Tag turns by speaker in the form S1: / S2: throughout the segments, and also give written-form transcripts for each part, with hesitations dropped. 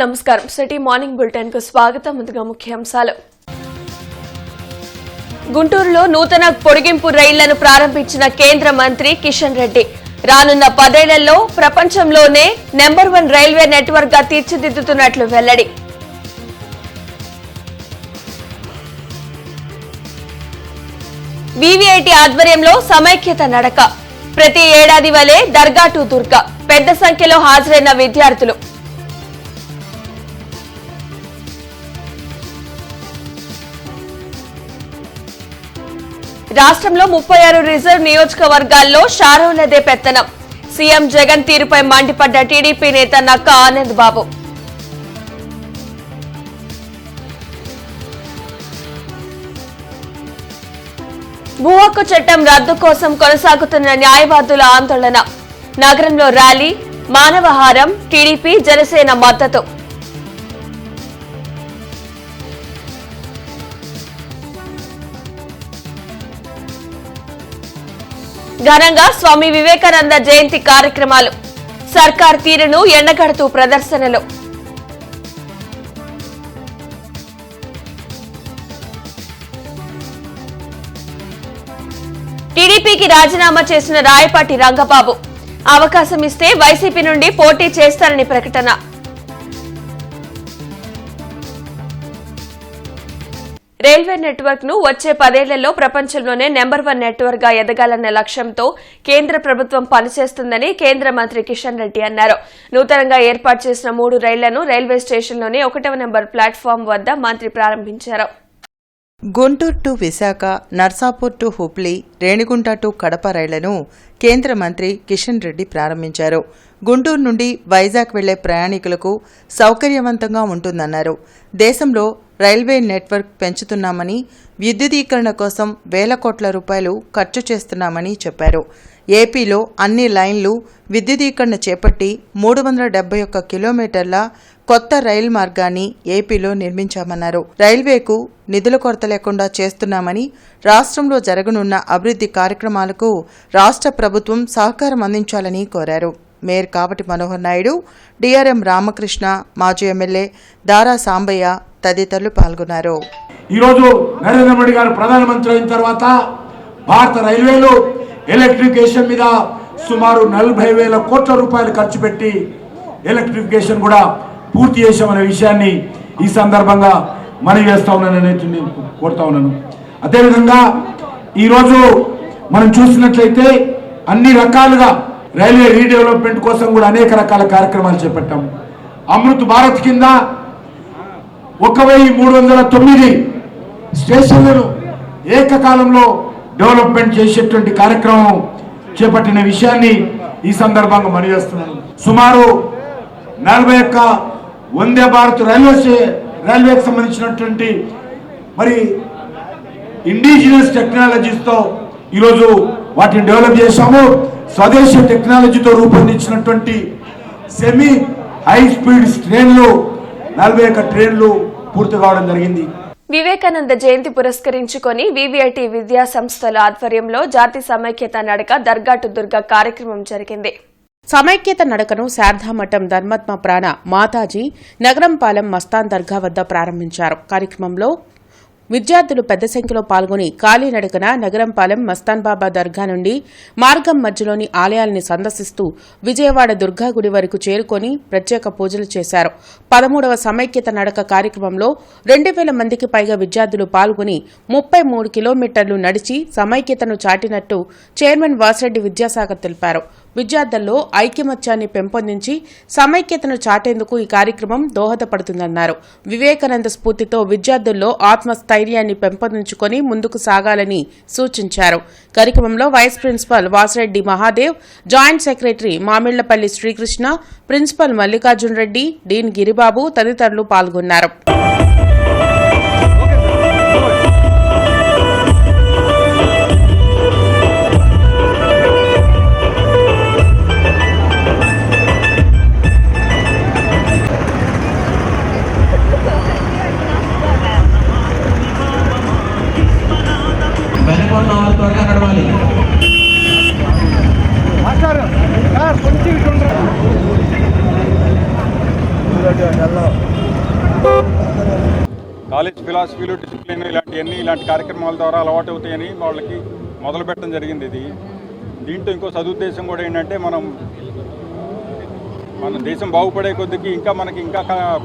S1: నమస్కారం. City morning bulletin కు స్వాగతం. ముందుగా ముఖ్యాంశాలు. గుంటూరులో నూతన పొడిగింపు రైళ్లను ప్రారంభించిన కేంద్ర మంత్రి కిషన్ రెడ్డి రానున్న 10 ఏళ్లలో ప్రపంచంలోనే నెంబర్ 1 రైల్వే నెట్వర్క్ గా తీర్చిదిద్దుతున్నట్లు వెల్లడి. వివిఐటి ఆధ్వర్యంలో సమైక్యత నడక ప్రతి ఏడాది వలె దర్గా టు దుర్గా పెద్ద సంఖ్యలో హాజరైన విద్యార్థులు. రాష్ట్రంలో 36 రిజర్వ్ నియోజకవర్గాల్లో షారోలదే పెత్తనం. సీఎం జగన్ తీరుపై మండిపడ్డ టీడీపీ నేత నక్కా ఆనంద్ బాబు. భూ హక్కు చట్టం రద్దు కోసం కొనసాగుతున్న న్యాయవాదుల ఆందోళన. నగరంలో ర్యాలీ, మానవహారం, టీడీపీ జనసేన మద్దతు. ఘనంగా స్వామి వివేకానంద జయంతి కార్యక్రమాలు. సర్కార్ తీరును ఎండగడుతూ ప్రదర్శనలు. టీడీపీకి రాజీనామా చేసిన రాయపాటి రంగబాబు అవకాశం ఇస్తే వైసీపీ నుండి పోటీ చేస్తారని ప్రకటన. రైల్వే నెట్వర్క్ ను వచ్చే 10 ఏళ్లలో ప్రపంచంలోనే నెంబర్ 1 నెట్వర్క్ గా ఎదగాలన్న లక్ష్యంతో కేంద్ర ప్రభుత్వం పనిచేస్తుందని కేంద్ర మంత్రి కిషన్ రెడ్డి అన్నారు. నూతనంగా ఏర్పాటు చేసిన 3 రైళ్లను రైల్వే స్టేషన్లోని 1వ నెంబర్ ప్లాట్ఫామ్ వద్ద మంత్రి ప్రారంభించారు.
S2: Guntur to Visakha, Narsapur to Hubli, Renigunta to Kadapa రైళ్లను కేంద్ర మంత్రి కిషన్ రెడ్డి ప్రారంభించారు. గుంటూరు నుండి వైజాగ్ వెళ్లే ప్రయాణికులకు సౌకర్యవంతంగా ఉంటుందన్నారు. దేశంలో రైల్వే నెట్వర్క్ పెంచుతున్నామని, విద్యుదీకరణ కోసం వేల కోట్ల రూపాయలు ఖర్చు చేస్తున్నామని చెప్పారు. ఏపీలో అన్ని లైన్లు విద్యుదీకరణ చేపట్టి 371 కిలోమీటర్ల కొత్త రైలు మార్గాన్ని ఏపీలో నిర్మించామన్నారు. రైల్వేకు నిధుల కొరత లేకుండా చేస్తున్నామని, రాష్ట్రంలో జరగనున్న అభివృద్ధి కార్యక్రమాలకు రాష్ట్ర ప్రభుత్వం సహకారం అందించాలని కోరారు. మేయర్ కావటి మనోహర్ నాయుడు, డిఆర్ఎం రామకృష్ణ, మాజీ ఎమ్మెల్యే దారా సాంబయ్య తదితరులు పాల్గొన్నారు.
S3: ఈరోజు నరేంద్ర మోడీ గారు ప్రధానమంత్రి అయిన తర్వాత భారత రైల్వేలు ఎలక్ట్రిఫికేషన్ మీద సుమారు 40,000 కోట్ల రూపాయలు ఖర్చు పెట్టి ఎలక్ట్రిఫికేషన్ కూడా పూర్తి చేశామనే విషయాన్ని ఈ సందర్భంగా మనవి చేస్తా ఉన్నానని కోరుతా ఉన్నాను. అదేవిధంగా ఈరోజు మనం చూసినట్లయితే అన్ని రకాలుగా రైల్వే రీడెవలప్మెంట్ కోసం కూడా అనేక రకాల కార్యక్రమాలు చేపట్టాం. అమృత్ భారత్ కింద 1309 స్టేషన్లను ఏకకాలంలో డెవలప్మెంట్ చేసేటువంటి కార్యక్రమం చేపట్టిన విషయాన్ని ఈ సందర్భంగా మనవి చేస్తున్నాను. సుమారు 41 వందే భారత్ రైల్వేకి సంబంధించినటువంటి మరి ఇండిజినస్ టెక్నాలజీస్తో ఈరోజు వాటిని డెవలప్ చేశాము. స్వదేశీ టెక్నాలజీతో రూపొందించినటువంటి సెమీ హై స్పీడ్ ట్రైన్లు 41 ట్రైన్లు పూర్తి కావడం జరిగింది.
S1: వివేకానంద జయంతి పురస్కరించుకొని వివిఐటి విద్యా సంస్థల ఆధ్వర్యంలో జాతి సమైక్యత నడక దర్గా టు దుర్గా కార్యక్రమం జరిగింది.
S4: సమైక్యత నడకను శారదామఠం ధర్మత్మ ప్రాణ మాతాజీ నగరంపాలెం మస్తాన్ దర్గా వద్ద ప్రారంభించారు. కార్యక్రమంలో విద్యార్థులు పెద్ద సంఖ్యలో పాల్గొని కాలినడకన నగరంపాలెం మస్తాన్ బాబా దర్గా నుండి మార్గం మధ్యలోని ఆలయాల్ని సందర్శిస్తూ విజయవాడ దుర్గా గుడి వరకు చేరుకొని ప్రత్యేక పూజలు చేశారు. 13వ సమైక్యత నడక కార్యక్రమంలో 2,000 మందికి పైగా విద్యార్థులు పాల్గొని 33 కిలోమీటర్లు నడిచి సమైక్యతను చాటినట్టు చైర్మన్ వాసిరెడ్డి విద్యాసాగర్ తెలిపారు. విద్యార్థుల్లో ఐకమత్యాన్ని పెంపొందించి సమైక్యతను చాటేందుకు ఈ కార్యక్రమం దోహదపడుతుందన్నారు. వివేకానంద స్ఫూర్తితో విద్యార్థుల్లో ఆత్మస్థైర్యాన్ని పెంపొందించుకొని ముందుకు సాగాలని సూచించారు. కార్యక్రమంలో vice principal Vasireddy Mahadev, joint secretary Mamillapalli Srikrishna, principal Mallikarjun Reddy, dean Giribabu తదితరులు పాల్గొన్నారు.
S5: త్వరగా నడవాలి. కొంచెం కాలేజ్ ఫిలాసఫీలు, డిసిప్లిన్ ఇలాంటి కార్యక్రమాల ద్వారా అలవాటు అవుతాయని వాళ్ళకి మొదలు పెట్టడం జరిగింది. ఇది దీంట్లో ఇంకో సదుద్దేశం కూడా ఏంటంటే మన దేశం బాగుపడే కొద్దికి మనకి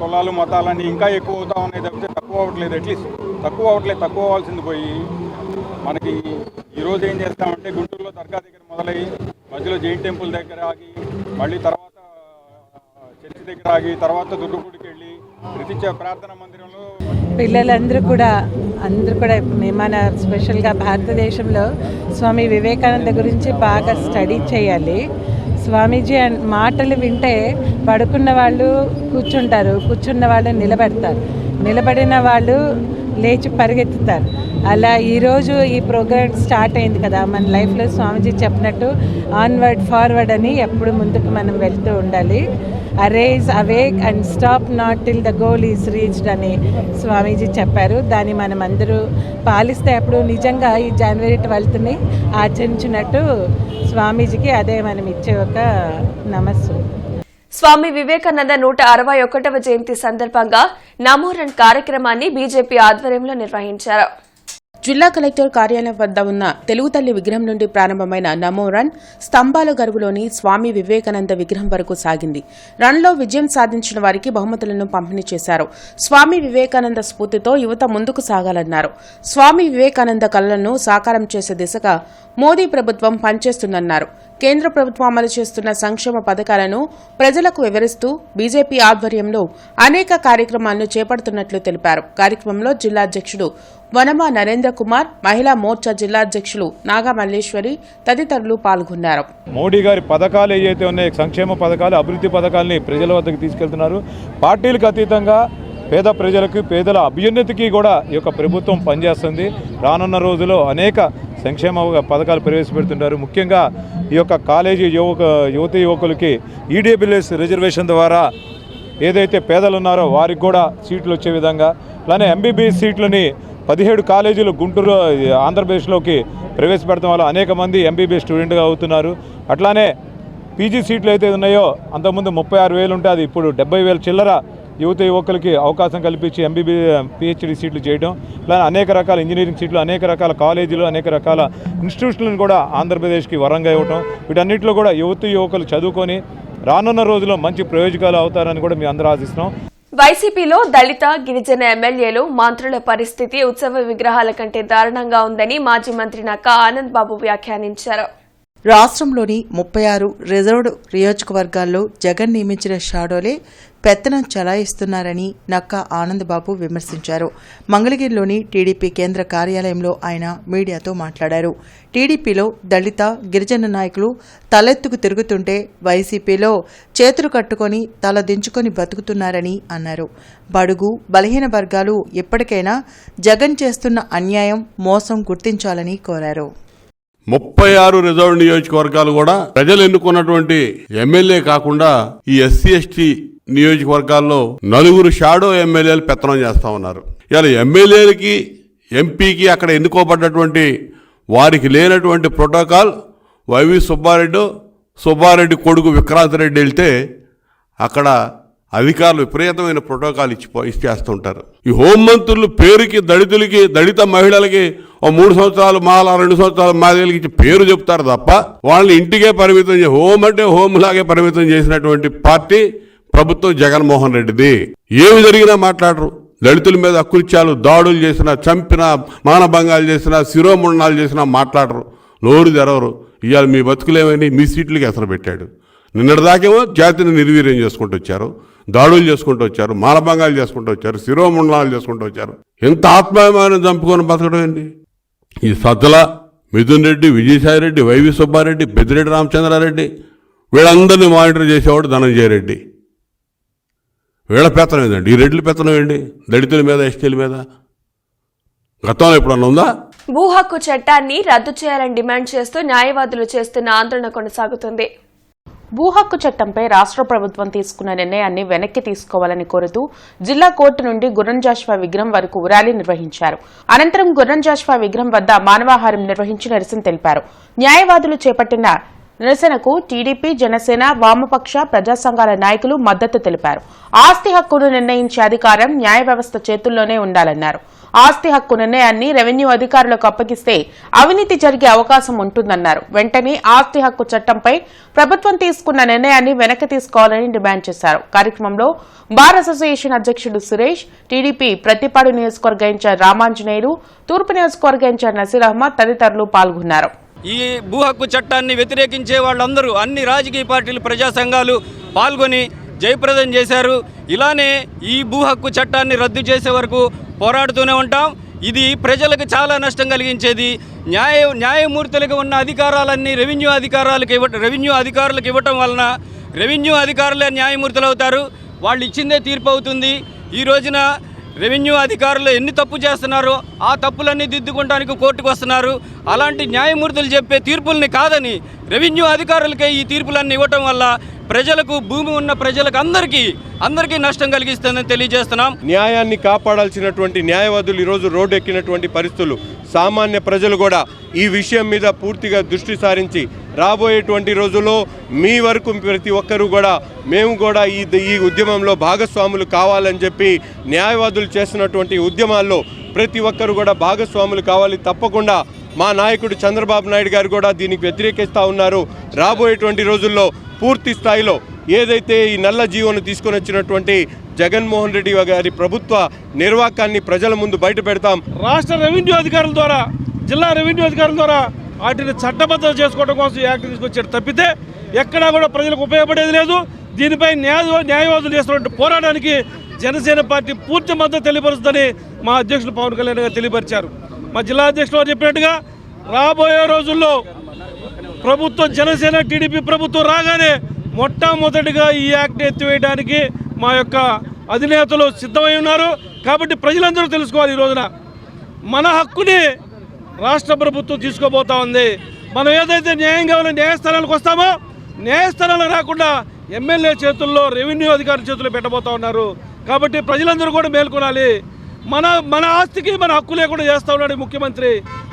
S5: కులాలు మతాలన్నీ ఇంకా ఎక్కువ అవుతా ఉన్నాయి తప్పితే తక్కువ అవ్వట్లేదు. అట్లీస్ట్ తక్కువ అవ్వాల్సింది పోయి మనకి ఈరోజు ఏం చేస్తామంటే గుంటూరులో దర్గా దగ్గర మొదలయ్యి మధ్యలో జైన్ టెంపుల్ దగ్గర ఆగి మళ్ళీ తర్వాత చర్చి దగ్గర ఆగి తర్వాత దుర్గగుడికి వెళ్ళి ప్రతి ప్రార్థనా మందిరంలో
S6: పిల్లలందరూ కూడా మన స్పెషల్గా భారతదేశంలో స్వామి వివేకానంద గురించి బాగా స్టడీ చేయాలి. స్వామీజీ మాటలు వింటే పడుకున్న వాళ్ళు కూర్చుంటారు, కూర్చున్న వాళ్ళు నిలబడతారు, నిలబడిన వాళ్ళు లేచి పరిగెత్తుతారు. అలా ఈరోజు ఈ ప్రోగ్రామ్ స్టార్ట్ అయింది కదా, మన లైఫ్లో స్వామీజీ చెప్పినట్టు ఆన్వర్డ్ ఫార్వర్డ్ అని ఎప్పుడు ముందుకు మనం వెళ్తూ ఉండాలి. Erase awake and stop not till the goal is reached అని స్వామీజీ చెప్పారు. దాన్ని మనం అందరూ పాలిస్తే అప్పుడు నిజంగా ఈ జనవరి 12ని ఆచరించినట్టు స్వామీజీకి అదే మనం ఇచ్చే ఒక నమస్సు.
S1: స్వామి వివేకానంద 161వ జయంతి సందర్భంగా నమో రన్ కార్యక్రమాన్ని బీజేపీ ఆధ్వర్యంలో నిర్వహించారు.
S4: జిల్లా కలెక్టర్ కార్యాలయం వద్ద ఉన్న తెలుగు తల్లి విగ్రహం నుండి ప్రారంభమైన నమో రన్ స్తంభాల గరువులోని స్వామి వివేకానంద విగ్రహం వరకు సాగింది. రన్లో విజయం సాధించిన వారికి బహుమతులను పంపిణీ చేశారు. స్వామి వివేకానంద స్ఫూర్తితో యువత ముందుకు సాగాలన్నారు. స్వామి వివేకానంద కలలను సాకారం చేసే దిశగా మోదీ ప్రభుత్వం పనిచేస్తుందన్నారు. కేంద్ర ప్రభుత్వం అమలు చేస్తున్న సంక్షేమ పథకాలను ప్రజలకు వివరిస్తూ బీజేపీ ఆధ్వర్యంలో అనేక కార్యక్రమాలను చేపడుతున్నట్లు తెలిపారు. కార్యక్రమంలో జిల్లా అధ్యక్షుడు వనమా నరేంద్ర కుమార్, మహిళా మోర్చా జిల్లా అధ్యక్షులు నాగా మల్లేశ్వరి తదితరులు పాల్గొన్నారు.
S7: మోడీ గారి పథకాలు ఏవైతే ఉన్నాయో, సంక్షేమ పథకాలు, అభివృద్ధి పథకాలని ప్రజల వద్దకు తీసుకెళ్తున్నారు. పార్టీలకు అతీతంగా పేద ప్రజలకు, పేదల అభ్యున్నతికి కూడా ఈ యొక్క ప్రభుత్వం పనిచేస్తుంది. రానున్న రోజుల్లో అనేక సంక్షేమ పథకాలు ప్రవేశపెడుతుంటారు. ముఖ్యంగా ఈ యొక్క కాలేజీ యువతి యువకులకి ఈడబ్ల్యూఎస్ రిజర్వేషన్ ద్వారా ఏదైతే పేదలు ఉన్నారో వారికి కూడా సీట్లు వచ్చే విధంగా, అలానే ఎంబీబీఎస్ సీట్లని 17 కాలేజీలు గుంటూరు ఆంధ్రప్రదేశ్లోకి ప్రవేశపెడతాం వల్ల అనేక మంది ఎంబీబీఎస్ స్టూడెంట్గా అవుతున్నారు. అట్లానే పీజీ సీట్లు అయితే ఉన్నాయో అంతకుముందు 36,000 ఉంటే అది ఇప్పుడు 70,000 చిల్లర యువత యువకులకి అవకాశం కల్పించి పిహెచ్డి సీట్లు చేయడం, అలానే అనేక రకాల ఇంజనీరింగ్ సీట్లు, అనేక రకాల కాలేజీలు, అనేక రకాల ఇన్స్టిట్యూషన్లను కూడా ఆంధ్రప్రదేశ్కి వరంగా ఇవ్వటం, వీటన్నిటిలో కూడా యువత యువకులు చదువుకొని రానున్న రోజుల్లో మంచి ప్రయోజకాలు అవుతారని కూడా మేము అందరూ ఆశిస్తున్నాం.
S1: వైసీపీలో దళిత, గిరిజన ఎమ్మెల్యేలు, మంత్రుల పరిస్థితి ఉత్సవ విగ్రహాల కంటే దారుణంగా ఉందని మాజీ మంత్రి నక్కా ఆనంద్ బాబు వ్యాఖ్యానించారు.
S2: రాష్ట్రంలోని 36 రిజర్వ్డ్ నియోజకవర్గాల్లో జగన్ నియమించిన షాడోలే పెత్తనం చలాయిస్తున్నారని నక్కా ఆనందబాబు విమర్శించారు. మంగళగిరిలోని టీడీపీ కేంద్ర కార్యాలయంలో ఆయన మీడియాతో మాట్లాడారు. టీడీపీలో దళిత, గిరిజన నాయకులు తలెత్తుకు తిరుగుతుంటే వైసీపీలో చేతులు కట్టుకొని తల దించుకొని బతుకుతున్నారని అన్నారు. బడుగు, బలహీన వర్గాలు ఎప్పటికైనా జగన్ చేస్తున్న అన్యాయం, మోసం గుర్తించాలని కోరారు.
S8: 36 రిజర్వ్ నియోజకవర్గాలు కూడా ప్రజలు ఎన్నుకున్నటువంటి ఎమ్మెల్యే కాకుండా ఈ ఎస్సీ ఎస్టీ నియోజకవర్గాల్లో 4 షాడో ఎమ్మెల్యేలు పెత్తనం చేస్తా ఉన్నారు. ఇలా ఎమ్మెల్యేలకి, ఎంపీకి అక్కడ ఎన్నుకోబడ్డటువంటి వారికి లేనటువంటి ప్రోటోకాల్ వైవి సుబ్బారెడ్డి కొడుకు విక్రాంత్ రెడ్డి వెళ్తే అక్కడ అధికారులు విపరీతమైన ప్రోటోకాల్ ఇచ్చేస్తుంటారు. ఈ హోంమంత్రులు పేరుకి దళిత మహిళలకి 3 సంవత్సరాలు మాల, 2 సంవత్సరాలు మాదిగలకి ఇచ్చి పేరు చెప్తారు తప్ప వాళ్ళని ఇంటికే పరిమితం హోం అంటే హోంలాగే పరిమితం చేసినటువంటి పార్టీ ప్రభుత్వం జగన్మోహన్ రెడ్డిది. ఏమి జరిగినా మాట్లాడరు. దళితుల మీద అకృత్యాలు, దాడులు చేసినా, చంపినా, మానభంగాలు చేసినా, శిరోముండాలు చేసినా మాట్లాడరు, నోరు తెరవరు. ఇవాళ మీ బతుకులేమని మీ సీట్లకి ఎసరు పెట్టాడు. నిన్నటిదాకేమో జాతిని నిర్వీర్యం చేసుకుంటూ వచ్చారు, దాడులు చేసుకుంటూ వచ్చారు, మానభంగాలు చేసుకుంటూ వచ్చారు, శిరోముండాలు చేసుకుంటూ వచ్చారు. ఎంత ఆత్మాభిమానం చంపుకొని బతకడం ఏంటి? ఈ సజ్జల, మిథున్ రెడ్డి, విజయసాయిరెడ్డి, వైవి సుబ్బారెడ్డి, పెద్దిరెడ్డి రామచంద్రారెడ్డి వీళ్ళందరినీ మానిటర్ చేసేవాడు ధనంజయ రెడ్డి. వీళ్ళ పెత్తనం ఏంటండి? ఈ రెడ్ల పెత్తనం ఏంటి దళితుల మీద, ఎస్టీల మీద? గతంలో ఎప్పుడన్నా ఉందా?
S1: భూ హక్కు చట్టాన్ని రద్దు చేయాలని డిమాండ్ చేస్తూ న్యాయవాదులు చేస్తున్న ఆందోళన కొనసాగుతుంది.
S4: భూ హక్కు చట్టంపై రాష్ట్ర ప్రభుత్వం తీసుకున్న నిర్ణయాన్ని వెనక్కి తీసుకోవాలని కోరుతూ జిల్లా కోర్టు నుండి గుర్రం జాషువా విగ్రహం వరకు ర్యాలీ నిర్వహించారు. అనంతరం గుర్రం జాషువా విగ్రహం వద్ద మానవాహారం నిర్వహించి నిరసన తెలిపారు. న్యాయవాదులు చేపట్టిన నిరసనకు టీడీపీ, జనసేన, వామపక్ష, ప్రజా సంఘాల నాయకులు మద్దతు తెలిపారు. ఆస్తి హక్కును నిర్ణయించే అధికారం న్యాయ వ్యవస్థ చేతుల్లోనే ఉండాలన్నారు. ఆస్తి హక్కు నిర్ణయాన్ని రెవెన్యూ అధికారులకు అప్పగిస్తే అవినీతి జరిగే అవకాశం ఉంటుందన్నారు. వెంటనే ఆస్తి హక్కు చట్టంపై ప్రభుత్వం తీసుకున్న నిర్ణయాన్ని వెనక్కి తీసుకోవాలని డిమాండ్ చేశారు. కార్యక్రమంలో బార్ అసోసియేషన్ అధ్యక్షుడు సురేష్, టీడీపీ ప్రతిపాడు నియోజకవర్గ ఇన్ఛార్జ్ రామాంజనేయులు, తూర్పు నియోజకవర్గ ఇన్ఛార్జ్ నసీర్ అహ్మద్ తదితరులు పాల్గొన్నారు.
S9: ఈ భూ హక్కు చట్టాన్ని వ్యతిరేకించే వాళ్ళందరూ అన్ని రాజకీయ పార్టీలు, ప్రజా సంఘాలు పాల్గొని జయప్రదం చేశారు. ఇలానే ఈ భూ హక్కు చట్టాన్ని రద్దు చేసే వరకు పోరాడుతూనే ఉంటాం. ఇది ప్రజలకు చాలా నష్టం కలిగించేది. న్యాయమూర్తులకు ఉన్న అధికారాలన్నీ రెవెన్యూ అధికారులకు ఇవ్వటం వలన రెవెన్యూ అధికారులే న్యాయమూర్తులు అవుతారు. వాళ్ళు ఇచ్చిందే తీర్పు అవుతుంది. ఈ రోజున రెవెన్యూ అధికారులు ఎన్ని తప్పు చేస్తున్నారో ఆ తప్పులన్నీ దిద్దుకోవడానికి కోర్టుకు వస్తున్నారు. అలాంటి న్యాయమూర్తులు చెప్పే తీర్పుల్ని కాదని రెవెన్యూ అధికారులకే ఈ తీర్పులన్నీ ఇవ్వటం వల్ల ప్రజలకు, భూమి ఉన్న ప్రజలకు అందరికీ నష్టం కలిగిస్తుందని తెలియజేస్తున్నాం.
S10: న్యాయాన్ని కాపాడాల్సినటువంటి న్యాయవాదులు ఈరోజు రోడ్డు ఎక్కినటువంటి పరిస్థితులు. సామాన్య ప్రజలు కూడా ఈ విషయం మీద పూర్తిగా దృష్టి సారించి రాబోయేటువంటి రోజుల్లో మీ వరకు ప్రతి ఒక్కరూ కూడా మేము కూడా ఈ ఉద్యమంలో భాగస్వాములు కావాలని చెప్పి న్యాయవాదులు చేస్తున్నటువంటి ఉద్యమాల్లో ప్రతి ఒక్కరు కూడా భాగస్వాములు కావాలి. తప్పకుండా మా నాయకుడు చంద్రబాబు నాయుడు గారు కూడా దీనికి వ్యతిరేకిస్తూ ఉన్నారు. రాబోయేటువంటి రోజుల్లో పూర్తి స్థాయిలో ఏదైతే ఈ నల్ల జీవోను తీసుకొని వచ్చినటువంటి జగన్మోహన్ రెడ్డి గారి ప్రభుత్వ నిర్వాకాన్ని ప్రజల ముందు బయట పెడతాం.
S11: రాష్ట్ర రెవెన్యూ అధికారుల ద్వారా, జిల్లా రెవెన్యూ అధికారుల ద్వారా వాటిని చట్టబద్ధత చేసుకోవడం కోసం యాక్ట్ తీసుకొచ్చాడు తప్పితే ఎక్కడా కూడా ప్రజలకు ఉపయోగపడేది లేదు. దీనిపై న్యాయవాదులు చేస్తున్న పోరాటానికి జనసేన పార్టీ పూర్తి మద్దతు తెలియపరుస్తుందని మా అధ్యక్షులు పవన్ కళ్యాణ్ గారు తెలియపరిచారు. మా జిల్లా అధ్యక్షులు చెప్పినట్టుగా రాబోయే రోజుల్లో ప్రభుత్వం, జనసేన టీడీపీ ప్రభుత్వం రాగానే మొట్టమొదటిగా ఈ యాక్ట్ ఎత్తివేయడానికి మా యొక్క అధినేతలు సిద్ధమై ఉన్నారు. కాబట్టి ప్రజలందరూ తెలుసుకోవాలి, ఈ రోజున మన హక్కుని రాష్ట్ర ప్రభుత్వం తీసుకోబోతా ఉంది. మనం ఏదైతే న్యాయం కావాలో న్యాయస్థానాలకు వస్తామో, న్యాయస్థానాలు రాకుండా ఎమ్మెల్యే చేతుల్లో, రెవెన్యూ అధికారుల చేతుల్లో పెట్టబోతా ఉన్నారు. కాబట్టి ప్రజలందరూ కూడా మేల్కొనాలి. మన ఆస్తికి మన హక్కు లేకుండా చేస్తూ ఉన్నాడు ముఖ్యమంత్రి.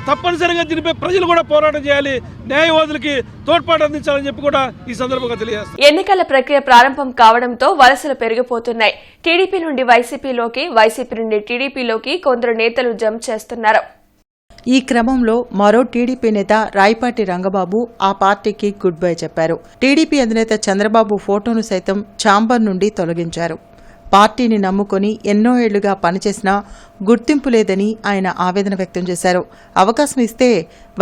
S11: తప్పనిసరిగా దీనిపై ప్రజలు కూడా పోరాటం చేయాలి, న్యాయవాదులకి తోడ్పాటు అందించాలని చెప్పి కూడా ఈ సందర్భంగా తెలియజేస్తారు.
S1: ఎన్నికల ప్రక్రియ ప్రారంభం కావడంతో వలసలు పెరిగిపోతున్నాయి. టీడీపీ నుండి వైసీపీలోకి, వైసీపీ నుండి టీడీపీలోకి కొందరు నేతలు జంప్ చేస్తున్నారు.
S2: ఈ క్రమంలో మరో టీడీపీ నేత రాయపాటి రంగబాబు ఆ పార్టీకి గుడ్ బై చెప్పారు. టీడీపీ అధినేత చంద్రబాబు ఫోటోను సైతం ఛాంబర్ నుండి తొలగించారు. పార్టీని నమ్ముకొని ఎన్నో ఏళ్లుగా పనిచేసినా గుర్తింపు లేదని ఆయన ఆవేదన వ్యక్తం చేశారు. అవకాశం ఇస్తే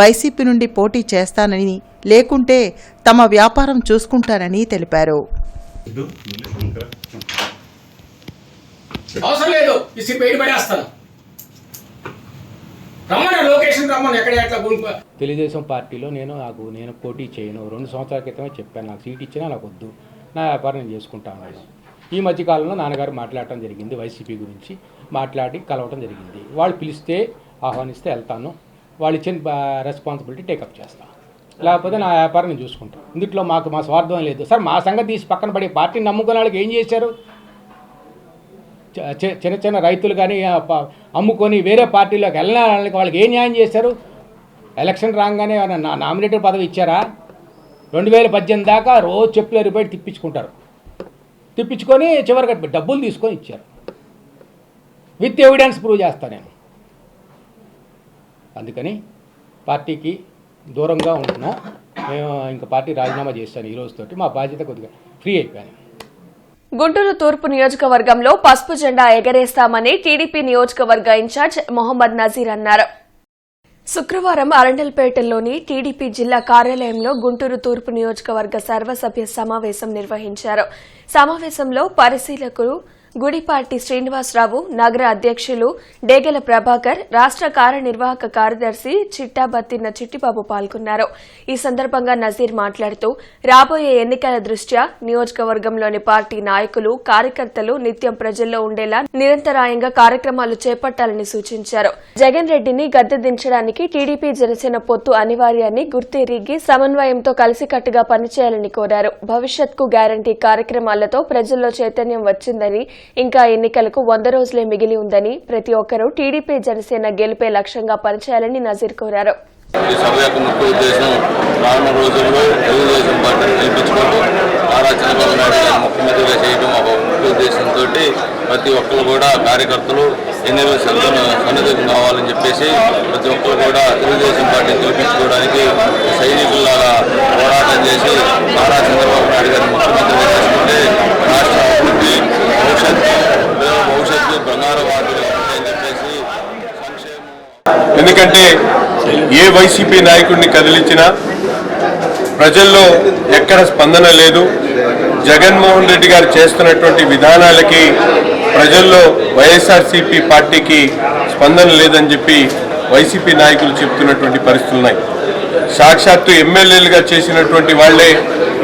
S2: వైసీపీ నుండి పోటీ చేస్తానని, లేకుంటే తమ వ్యాపారం చూసుకుంటానని తెలిపారు.
S12: తెలుగుదేశం పార్టీలో నేను పోటీ చేయను. 2 సంవత్సరాల క్రితమే చెప్పాను, నాకు సీట్ ఇచ్చినా నాకు వద్దు, నా వ్యాపారం నేను చేసుకుంటాను. ఈ మధ్యకాలంలో నాన్నగారు మాట్లాడటం జరిగింది, వైసీపీ గురించి మాట్లాడి కలవటం జరిగింది. వాళ్ళు పిలిస్తే, ఆహ్వానిస్తే వెళ్తాను, వాళ్ళు ఇచ్చిన రెస్పాన్సిబిలిటీ టేకప్ చేస్తాను. లేకపోతే నా వ్యాపారం నేను చూసుకుంటాను. ఇందులో మా స్వార్థం లేదు సార్. మా సంగతి తీసి పక్కన పడి పార్టీని నమ్ముకున్న వాళ్ళకి ఏం చేశారు? చిన్న చిన్న రైతులు కానీ అమ్ముకొని వేరే పార్టీలోకి వెళ్ళిన వాళ్ళకి వాళ్ళకి ఏం న్యాయం చేశారు? ఎలక్షన్ రాగానే నామినేటెడ్ పదవి ఇచ్చారా? 2018 దాకా రోజు చెప్పులు ఎరిపోయి తిప్పించుకొని చివరికి డబ్బులు తీసుకొని ఇచ్చారు. విత్ ఎవిడెన్స్ ప్రూవ్ చేస్తాను నేను. అందుకని పార్టీకి దూరంగా ఉంటున్నాం. మేము ఇంకా పార్టీ రాజీనామా చేస్తాను ఈ రోజుతోటి. మా బాధ్యత కొద్దిగా ఫ్రీ అయిపోయాను.
S1: గుంటూరు తూర్పు నియోజకవర్గంలో పసుపు జెండా ఎగరేస్తామని టీడీపీ నియోజకవర్గ ఇన్ఛార్జ్ మొహమ్మద్ నజీర్ అన్నారు. శుక్రవారం అరండల్పేటలోని టీడీపీ జిల్లా కార్యాలయంలో గుంటూరు తూర్పు నియోజకవర్గ సర్వసభ్య సమావేశం నిర్వహించారు. సమావేశంలో పరిశీలకులు గుడిపాటి శ్రీనివాసరావు, నగర అధ్యక్షులు డేగెల ప్రభాకర్, రాష్ట్ర కార్యనిర్వాహక కార్యదర్శి చిట్టాబత్తిన చిట్టిబాబు పాల్గొన్నారు. ఈ సందర్భంగా నజీర్ మాట్లాడుతూ రాబోయే ఎన్నికల దృష్ట్యా నియోజకవర్గంలోని పార్టీ నాయకులు, కార్యకర్తలు నిత్యం ప్రజల్లో ఉండేలా నిరంతరాయంగా కార్యక్రమాలు చేపట్టాలని సూచించారు. జగన్ రెడ్డిని గద్దె దించడానికి టీడీపీ జనసేన పొత్తు అనివార్యాన్ని గుర్తెరిగి సమన్వయంతో కలిసికట్టుగా పనిచేయాలని కోరారు. భవిష్యత్కు గ్యారంటీ కార్యక్రమాలతో ప్రజల్లో చైతన్యం వచ్చిందని, ఇంకా ఎన్నికలకు 100 రోజులే మిగిలి ఉందని, ప్రతి ఒక్కరూ టీడీపీ జనసేన గెలిపే లక్ష్యంగా పనిచేయాలని నజీర్ కోరారు.
S13: ఈ సభ యొక్క ముఖ్య ఉద్దేశం రానున్న రోజుల్లో తెలుగుదేశం పార్టీని గెలిపించుకుంటూ నారా చంద్రబాబు నాయుడు గారిని ముఖ్యమంత్రిగా చేయడం ఒక ముఖ్య ఉద్దేశంతో ప్రతి ఒక్కరు కూడా కార్యకర్తలు ఎన్నికల సన్నిధం కావాలని చెప్పేసి ప్రతి ఒక్కరు కూడా తెలుగుదేశం పార్టీని గెలిపించుకోవడానికి సైనికుల్లాగా పోరాటం చేసి నారా చంద్రబాబు నాయుడు గారిని ముఖ్యమంత్రిగా చేసుకుంటే రాష్ట్ర అభివృద్ధి భవిష్యత్తు బంగారు వార్తలు ఉంటాయని చెప్పేసి సంక్షేమం.
S10: ఎందుకంటే ఏ వైసీపీ నాయకుడిని కదిలించినా ప్రజల్లో ఎక్కడ స్పందన లేదు. జగన్మోహన్ రెడ్డి గారు చేస్తున్నటువంటి విధానాలకి ప్రజల్లో వైఎస్ఆర్సీపీ పార్టీకి స్పందన లేదని చెప్పి వైసీపీ నాయకులు చెప్తున్నటువంటి పరిస్థితులు ఉన్నాయి. సాక్షాత్తు ఎమ్మెల్యేలుగా చేసినటువంటి వాళ్లే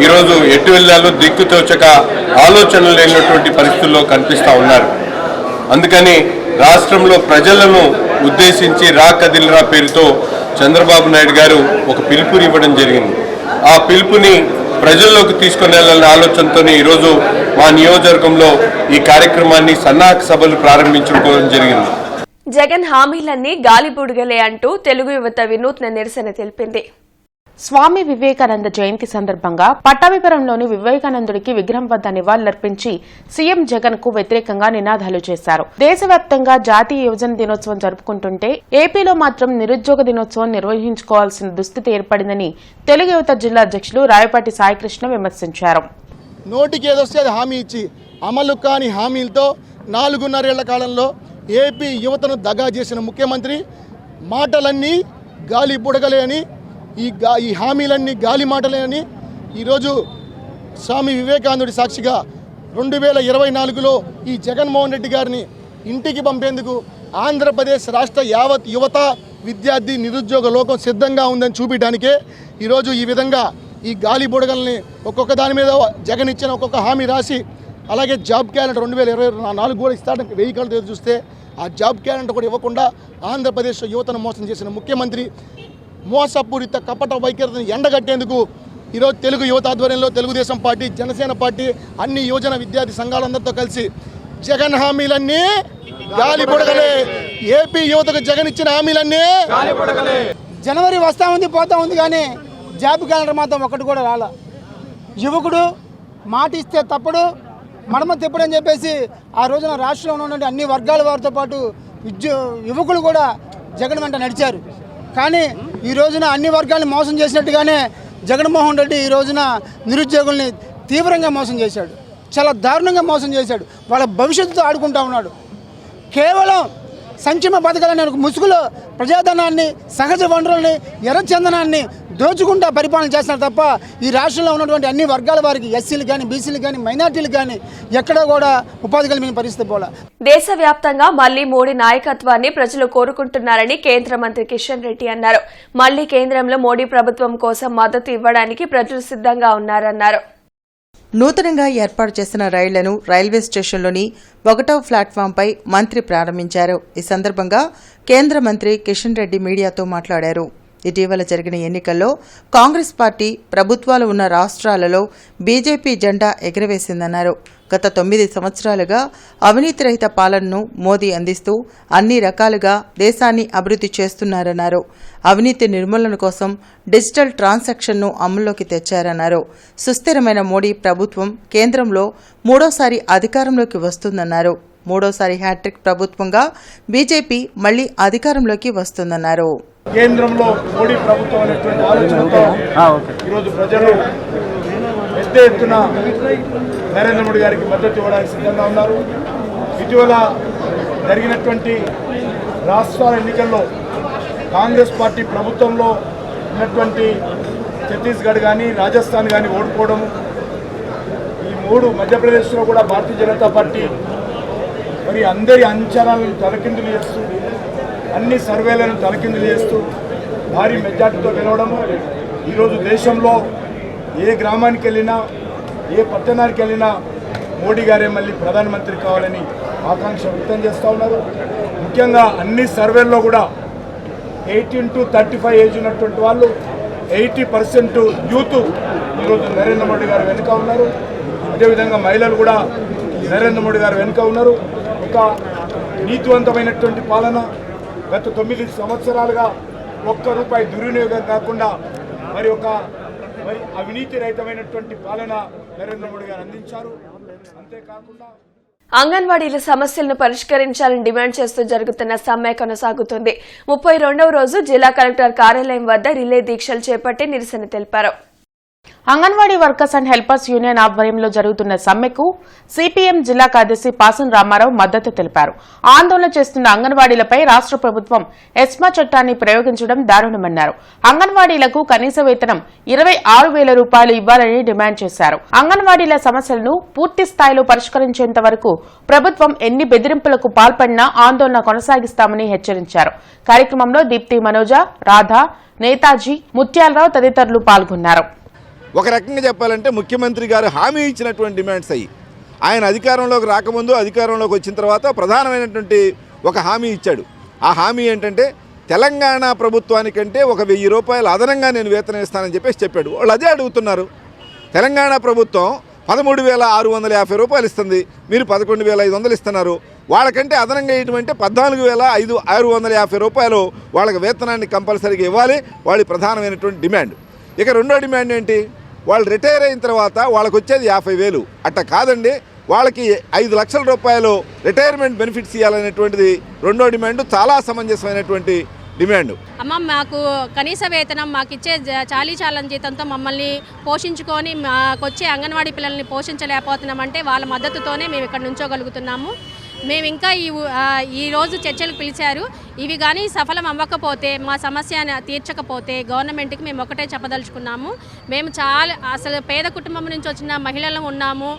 S10: ఈరోజు ఎటు వెళ్లాలో దిక్కుతోచక ఆలోచనలు లేనటువంటి పరిస్థితుల్లో కనిపిస్తూ ఉన్నారు. అందుకని రాష్ట్రంలో ప్రజలను ఉద్దేశించి రా కదిలిరా పేరుతో చంద్రబాబు నాయుడు గారు ఒక పిలుపునివ్వడం జరిగింది. ఆ పిలుపుని ప్రజల్లోకి తీసుకుని వెళ్ళాలనే ఆలోచనతో ఈరోజు మా నియోజకవర్గంలో ఈ కార్యక్రమాన్ని సన్నాహక సభలు ప్రారంభించుకోవడం జరిగింది.
S1: జగన్ హామీలన్నీ గాలిబుడగలే అంటూ తెలుగు యువత వినూత్న నిరసన తెలిపింది.
S4: స్వామి వివేకానంద జయంతి సందర్భంగా పట్టాభిపురంలోని వివేకానందుడికి విగ్రహం వద్ద నివాళులర్పించి సీఎం జగన్ కు వ్యతిరేకంగా నినాదాలు చేశారు. దేశవ్యాప్తంగా జాతీయ యువజన దినోత్సవం జరుపుకుంటుంటే ఏపీలో మాత్రం నిరుద్యోగ దినోత్సవం నిర్వహించుకోవాల్సిన దుస్థితి ఏర్పడిందని తెలుగు యువత జిల్లా అధ్యక్షులు రాయపాటి సాయికృష్ణ విమర్శించారు.
S14: నోటికి ఏదొస్తే అది హామీ ఇచ్చి అమలు కాని హామీలతో 4.5 ఏళ్ల కాలంలో ఏపీ యువతను దగా చేసిన ముఖ్యమంత్రి మాటలన్నీ గాలి బుడగలే అని, ఈ హామీలన్నీ గాలి మాటలే అని ఈరోజు స్వామి వివేకానందుడి సాక్షిగా 2024లో ఈ జగన్మోహన్ రెడ్డి గారిని ఇంటికి పంపేందుకు ఆంధ్రప్రదేశ్ రాష్ట్ర యావత్ యువత విద్యార్థి నిరుద్యోగ లోకం సిద్ధంగా ఉందని చూపించడానికే ఈరోజు ఈ విధంగా ఈ గాలి బుడగల్ని ఒక్కొక్క దాని మీద జగన్ ఇచ్చిన ఒక్కొక్క హామీ రాసి, అలాగే జాబ్ క్యాలెండర్ 2024 కూడా ఇస్తాడని 1000 కళ్ళతో చూస్తే ఆ జాబ్ క్యాలెండర్ కూడా ఇవ్వకుండా ఆంధ్రప్రదేశ్ యువతను మోసం చేసిన ముఖ్యమంత్రి మోసపూరిత కపట వైఖరిని ఎండగట్టేందుకు ఈరోజు తెలుగు యువత ఆధ్వర్యంలో తెలుగుదేశం పార్టీ, జనసేన పార్టీ, అన్ని యువజన విద్యార్థి సంఘాలందరితో కలిసి జగన్ హామీలన్నీ గాలి బుడగలే, ఏపీ యువతకు జగన్ ఇచ్చిన హామీలన్నీ
S15: జనవరి వస్తూ ఉంది పోతా ఉంది కానీ జాబ్ క్యాలెండర్ మాత్రం ఒకటి కూడా రాలా. యువకుడు మాట ఇస్తే తప్పుడు మడమ తిప్పడని చెప్పేసి ఆ రోజున రాష్ట్రంలో ఉన్నటువంటి అన్ని వర్గాల వారితో పాటు యువకులు కూడా జగన్ వెంట నడిచారు. కానీ ఈ రోజున అన్ని వర్గాలను మోసం చేసినట్టుగానే జగన్మోహన్ రెడ్డి ఈ రోజున నిరుద్యోగుల్ని తీవ్రంగా మోసం చేశాడు. చాలా దారుణంగా మోసం చేశాడు. వాళ్ళ భవిష్యత్తుతో ఆడుకుంటా ఉన్నాడు. కేవలం సంక్షేమ పథకాలనే ముసుగులో ప్రజాధనాన్ని, సహజ వనరుల్ని, ఎర్రచందనాన్ని దోచుకుంటా పరిపాలన చేస్తున్నారు తప్ప ఈ రాష్ట్రంలో ఉన్నటువంటి అన్ని వర్గాల వారికి, ఎస్సీలు కానీ, బీసీలు కానీ, మైనార్టీలు కానీ ఎక్కడా కూడా ఉపాధి కలిగిన పరిస్థితి పోలా.
S1: దేశవ్యాప్తంగా మళ్లీ మోడీ నాయకత్వాన్ని ప్రజలు కోరుకుంటున్నారని కేంద్ర మంత్రి కిషన్ రెడ్డి అన్నారు. మళ్లీ కేంద్రంలో మోడీ ప్రభుత్వం కోసం మద్దతు ఇవ్వడానికి ప్రజలు సిద్ధంగా ఉన్నారన్నారు.
S2: నూతనంగా ఏర్పాటు చేసిన రైళ్లను రైల్వే స్టేషన్లోని 1వ ప్లాట్ఫాంపై మంత్రి ప్రారంభించారు. ఈ సందర్భంగా కేంద్ర మంత్రి కిషన్ రెడ్డి మీడియాతో మాట్లాడారు. ఇటీవల జరిగిన ఎన్నికల్లో కాంగ్రెస్ పార్టీ ప్రభుత్వాలు ఉన్న రాష్ట్రాలలో బీజేపీ జెండా ఎగురవేసిందన్నారు. గత 9 సంవత్సరాలుగా అవినీతి రహిత పాలనను మోదీ అందిస్తూ అన్ని రకాలుగా దేశాన్ని అభివృద్ధి చేస్తున్నారన్నారు. అవినీతి నిర్మూలన కోసం డిజిటల్ ట్రాన్సాక్షన్ను అమల్లోకి తెచ్చారన్నారు. సుస్థిరమైన మోడీ ప్రభుత్వం కేంద్రంలో 3వసారి అధికారంలోకి వస్తుందన్నారు. 3వసారి హ్యాట్రిక్ ప్రభుత్వంగా బీజేపీ మళ్లీ అధికారంలోకి వస్తుందన్నారు.
S11: కేంద్రంలో మోడీ ప్రభుత్వం అనేటువంటి ఆలోచనతో ఈరోజు ప్రజలు పెద్ద ఎత్తున నరేంద్ర మోడీ గారికి మద్దతు ఇవ్వడానికి సిద్ధంగా ఉన్నారు. ఇటీవల జరిగినటువంటి రాష్ట్రాల ఎన్నికల్లో కాంగ్రెస్ పార్టీ ప్రభుత్వంలో ఉన్నటువంటి ఛత్తీస్గఢ్ కానీ, రాజస్థాన్ కానీ ఓడిపోవడం, ఈ 3 మధ్యప్రదేశ్లో కూడా భారతీయ జనతా పార్టీ మరి అందరి అంచనాలను తలకిందులు చేస్తూ, అన్ని సర్వేలను తలకిందులు చేస్తూ భారీ మెజార్టీతో గెలవడము ఈరోజు దేశంలో ఏ గ్రామానికి వెళ్ళినా, ఏ పట్టణానికి వెళ్ళినా మోడీ గారే మళ్ళీ ప్రధానమంత్రి కావాలని ఆకాంక్ష వ్యక్తం చేస్తూ ఉన్నారు. ముఖ్యంగా అన్ని సర్వేల్లో కూడా 18 to 35 ఏజ్ ఉన్నటువంటి వాళ్ళు 80% యూత్ ఈరోజు నరేంద్ర మోడీ గారు వెనుక ఉన్నారు. అదేవిధంగా మహిళలు కూడా నరేంద్ర మోడీ గారు వెనుక ఉన్నారు. ఒక నీతివంతమైనటువంటి పాలన గత 9 సంవత్సరాలుగా
S3: ఒక్క రూపాయి దుర్వినియోగం కాకుండా మరి అవినీతి రహితమైనటువంటి పాలన నరేంద్ర మోడీ గారు అందించారు. అంతేకాకుండా
S1: అంగన్వాడీల సమస్యలను పరిష్కరించాలని డిమాండ్ చేస్తూ జరుగుతున్న సమ్మె కొనసాగుతుంది. 32వ రోజు జిల్లా కలెక్టర్ కార్యాలయం వద్ద రిలే దీక్షలు చేపట్టి నిరసన తెలిపారు.
S4: Anganwadi workers and helpers union ఆధ్వర్యంలో జరుగుతున్న సమ్మెకు సిపిఎం జిల్లా కార్యదర్శి పాసం రామారావు మద్దతు తెలిపారు. ఆందోళన చేస్తున్న అంగన్వాడీలపై రాష్ట్ర ప్రభుత్వం ఎస్మా చట్టాన్ని ప్రయోగించడం దారుణమన్నారు. అంగన్వాడీలకు కనీస వేతనం 26,000 రూపాయలు ఇవ్వాలని డిమాండ్ చేశారు. అంగన్వాడీల సమస్యలను పూర్తి స్థాయిలో పరిష్కరించేంత వరకు ప్రభుత్వం ఎన్ని బెదిరింపులకు పాల్పడినా ఆందోళన కొనసాగిస్తామని హెచ్చరించారు. కార్యక్రమంలో దీప్తి మనోజ, రాధా, నేతాజీ, ముత్యాలరావు తదితరులు పాల్గొన్నారు.
S16: ఒక రకంగా చెప్పాలంటే ముఖ్యమంత్రి గారు హామీ ఇచ్చినటువంటి డిమాండ్స్ అయ్యి ఆయన అధికారంలోకి రాకముందు అధికారంలోకి వచ్చిన తర్వాత ప్రధానమైనటువంటి ఒక హామీ ఇచ్చాడు. ఆ హామీ ఏంటంటే తెలంగాణ ప్రభుత్వానికంటే 1,000 రూపాయలు అదనంగా నేను వేతనం ఇస్తానని చెప్పాడు. వాళ్ళు అదే అడుగుతున్నారు. తెలంగాణ ప్రభుత్వం 13,650 రూపాయలు ఇస్తుంది, మీరు 11,500 ఇస్తున్నారు. వాళ్ళకంటే అదనంగా ఇటువంటి 14,650 రూపాయలు వాళ్ళకి వేతనాన్ని కంపల్సరీగా ఇవ్వాలి. వాళ్ళ ప్రధానమైనటువంటి డిమాండ్. ఇక రెండో డిమాండ్ ఏంటి? వాళ్ళు రిటైర్ అయిన తర్వాత వాళ్ళకి వచ్చేది 50,000. అట్ట కాదండి, వాళ్ళకి 5 లక్షల రూపాయలు రిటైర్మెంట్ బెనిఫిట్స్ ఇవ్వాలనేటువంటిది రెండో డిమాండ్. చాలా సమంజసమైనటువంటి డిమాండ్.
S17: అమ్మ, మాకు కనీస వేతనం మాకు ఇచ్చే చాలీచాలని జీతంతో మమ్మల్ని పోషించుకొని మాకు వచ్చే అంగన్వాడీ పిల్లల్ని పోషించలేకపోతున్నామంటే వాళ్ళ మద్దతుతోనే మేము ఇక్కడ నుంచోగలుగుతున్నాము. మేము ఇంకా ఈరోజు చర్చలకు పిలిచారు. ఇవి కానీ సఫలం అవ్వకపోతే, మా సమస్య తీర్చకపోతే గవర్నమెంట్కి మేము ఒకటే చెప్పదలుచుకున్నాము. మేము అసలు పేద కుటుంబం నుంచి వచ్చిన మహిళలు ఉన్నాము.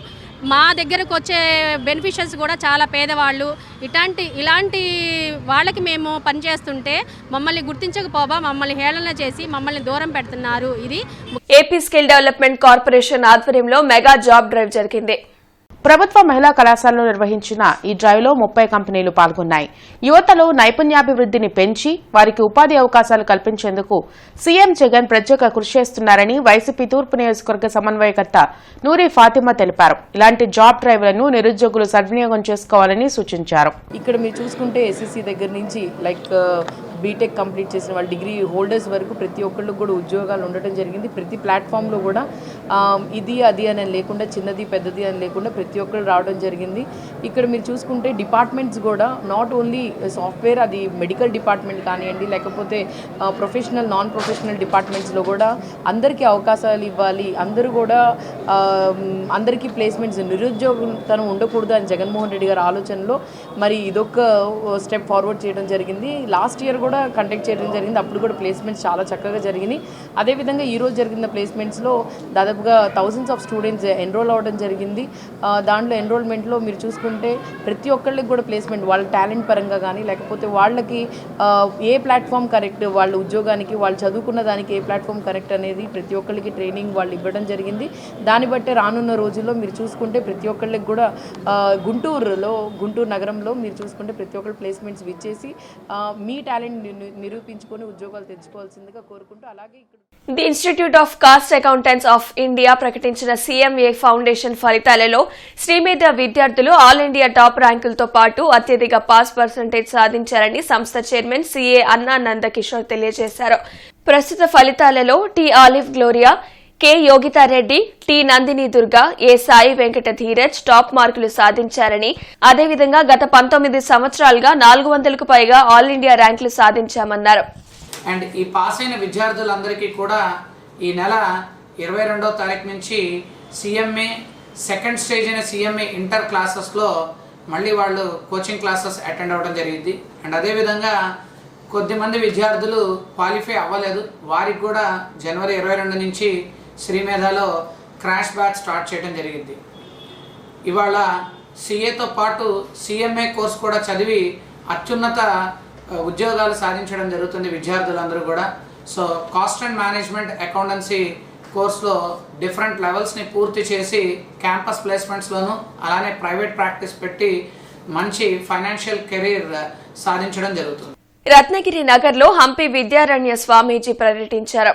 S17: మా దగ్గరకు వచ్చే బెనిఫిషియర్స్ కూడా చాలా పేదవాళ్ళు. ఇలాంటి వాళ్ళకి మేము పనిచేస్తుంటే మమ్మల్ని గుర్తించకపోవా, మమ్మల్ని హేళన చేసి మమ్మల్ని దూరం పెడుతున్నారు. ఇది
S1: ఏపీ స్కిల్ డెవలప్మెంట్ కార్పొరేషన్ ఆధ్వర్యంలో మెగా జాబ్ డ్రైవ్ జరిగింది.
S4: ప్రభుత్వ మహిళా కళాశాలలో నిర్వహించిన ఈ డ్రైవ్లో 30 కంపెనీలు పాల్గొన్నాయి. యువతలో నైపుణ్యాభివృద్ధిని పెంచి వారికి ఉపాధి అవకాశాలు కల్పించేందుకు సీఎం జగన్ ప్రత్యేక కృషి చేస్తున్నారని వైసీపీ తూర్పు నియోజకవర్గ సమన్వయకర్త నూరి ఫాతిమా తెలిపారు. ఇలాంటి జాబ్ డ్రైవ్లను నిరుద్యోగులు సద్వినియోగం చేసుకోవాలని సూచించారు.
S18: ఇక్కడ మీరు చూసుకుంటే ఎస్ఎస్సీ దగ్గర నుంచి బీటెక్ కంప్లీట్ చేసిన వాళ్ళు, డిగ్రీ హోల్డర్స్ వరకు ప్రతి ఒక్కళ్ళకి కూడా ఉద్యోగాలు ఉండటం జరిగింది. ప్రతి ప్లాట్ఫామ్లో కూడా ఇది అది అని లేకుండా, చిన్నది పెద్దది అని లేకుండా ప్రతి ఒక్కరు రావడం జరిగింది. ఇక్కడ మీరు చూసుకుంటే డిపార్ట్మెంట్స్ కూడా నాట్ ఓన్లీ సాఫ్ట్వేర్, అది మెడికల్ డిపార్ట్మెంట్ కానివ్వండి, లేకపోతే ప్రొఫెషనల్ నాన్ ప్రొఫెషనల్ డిపార్ట్మెంట్స్లో కూడా అందరికీ అవకాశాలు ఇవ్వాలి, అందరూ కూడా అందరికీ ప్లేస్మెంట్స్, నిరుద్యోగతనం ఉండకూడదు అని జగన్మోహన్ రెడ్డి గారి ఆలోచనలో మరి ఇదొక స్టెప్ ఫార్వర్డ్ చేయడం జరిగింది. లాస్ట్ ఇయర్ కూడా కండక్ట్ చేయడం జరిగింది. అప్పుడు కూడా ప్లేస్మెంట్స్ చాలా చక్కగా జరిగినాయి. అదేవిధంగా ఈరోజు జరిగిన ప్లేస్మెంట్స్లో దాదాపుగా థౌజండ్స్ ఆఫ్ స్టూడెంట్స్ ఎన్రోల్ అవ్వడం జరిగింది. దాంట్లో ఎన్రోల్మెంట్లో మీరు చూసుకుంటే ప్రతి ఒక్కళ్ళకి కూడా ప్లేస్మెంట్, వాళ్ళ టాలెంట్ పరంగా కానీ, లేకపోతే వాళ్ళకి ఏ ప్లాట్ఫామ్ కరెక్ట్, వాళ్ళ ఉద్యోగానికి, వాళ్ళు చదువుకున్న దానికి ఏ ప్లాట్ఫామ్ కరెక్ట్ అనేది ప్రతి ఒక్కళ్ళకి ట్రైనింగ్ వాళ్ళు ఇవ్వడం జరిగింది. దాన్ని బట్టే రానున్న రోజుల్లో మీరు చూసుకుంటే ప్రతి ఒక్కళ్ళకి కూడా గుంటూరు నగరంలో మీరు చూసుకుంటే ప్రతి ఒక్కళ్ళు ప్లేస్మెంట్స్ ఇచ్చేసి మీ టాలెంట్ నిరూపించుకొని ఉద్యోగాలు తెచ్చుకోవాల్సిందిగా కోరుకుంటూ, అలాగే
S1: the institute of cost accountants of India ప్రకటించిన సీఎంఏ ఫౌండేషన్ ఫలితాలలో శ్రీమేధ విద్యార్థులు ఆల్ ఇండియా టాప్ ర్యాంకులతో పాటు అత్యధిక పాస్ పర్సెంటేజ్ సాధించారని సంస్థ చైర్మన్ సీఏ అన్నా నందకిషోర్ తెలియజేశారు. ప్రస్తుత ఫలితాలలో tea olive Gloria, K యోగితారెడ్డి, T Nandini Durga, ఏ సాయి వెంకట ధీరజ్ టాప్ మార్కులు సాధించారని, అదేవిధంగా గత 19 సంవత్సరాలుగా 400కు పైగా ఆల్ ఇండియా ర్యాంకులు సాధించామన్నారు.
S19: అండ్ ఈ పాస్ అయిన విద్యార్థులందరికీ కూడా ఈ నెల 22వ తారీఖు నుంచి సిఎంఏ సెకండ్ స్టేజ్ అయిన సిఎంఏ ఇంటర్ క్లాసెస్లో మళ్ళీ వాళ్ళు కోచింగ్ క్లాసెస్ అటెండ్ అవ్వడం జరిగింది. అండ్ అదేవిధంగా కొద్దిమంది విద్యార్థులు క్వాలిఫై అవ్వలేదు, వారికి కూడా జనవరి 22 నుంచి శ్రీమేధలో క్రాష్ బ్యాచ్ స్టార్ట్ చేయడం జరిగింది. ఇవాళ సిఏతో పాటు సిఎంఏ కోర్స్ కూడా చదివి అత్యున్నత ఉద్యోగాలు సాధించడం జరుగుతుంది విద్యార్థులందరూ కూడా. So cost and management accountancy కోర్సులో డిఫరెంట్ లెవెల్స్ని పూర్తి చేసి క్యాంపస్ ప్లేస్మెంట్స్లోనూ అలానే ప్రైవేట్ ప్రాక్టీస్ పెట్టి మంచి ఫైనాన్షియల్ కెరీర్ సాధించడం జరుగుతుంది.
S1: రత్నగిరి నగర్లో హంపి విద్యారణ్య స్వామీజీ పర్యటించారు.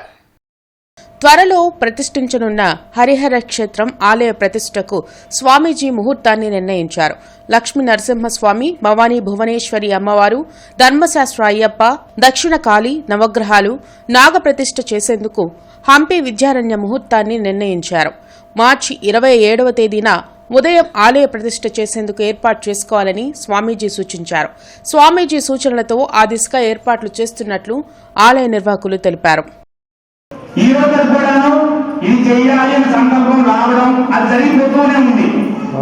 S4: త్వరలో ప్రతిష్ఠించనున్న హరిహర క్షేత్రం ఆలయ ప్రతిష్టకు స్వామీజీ ముహూర్తాన్ని నిర్ణయించారు. లక్ష్మీ నరసింహస్వామి, భవానీ భువనేశ్వరి అమ్మవారు, ధర్మశాస్త్ర అయ్యప్ప, దక్షిణ కాళీ, నవగ్రహాలు నాగప్రతిష్ఠ చేసేందుకు హంపి విద్యారణ్య ముహూర్తాన్ని నిర్ణయించారు. మార్చి 27వ తేదీన ఉదయం ఆలయ ప్రతిష్ఠ చేసేందుకు ఏర్పాటు చేసుకోవాలని స్వామీజీ సూచించారు. స్వామీజీ సూచనలతో ఆ దిశగా ఏర్పాట్లు చేస్తున్నట్లు ఆలయ నిర్వాహకులు తెలిపారు.
S20: ఈ రోజు కూడాను ఇది చెయ్యాలి అని సంకల్పం రావడం అది జరిగిపోతూనే ఉంది.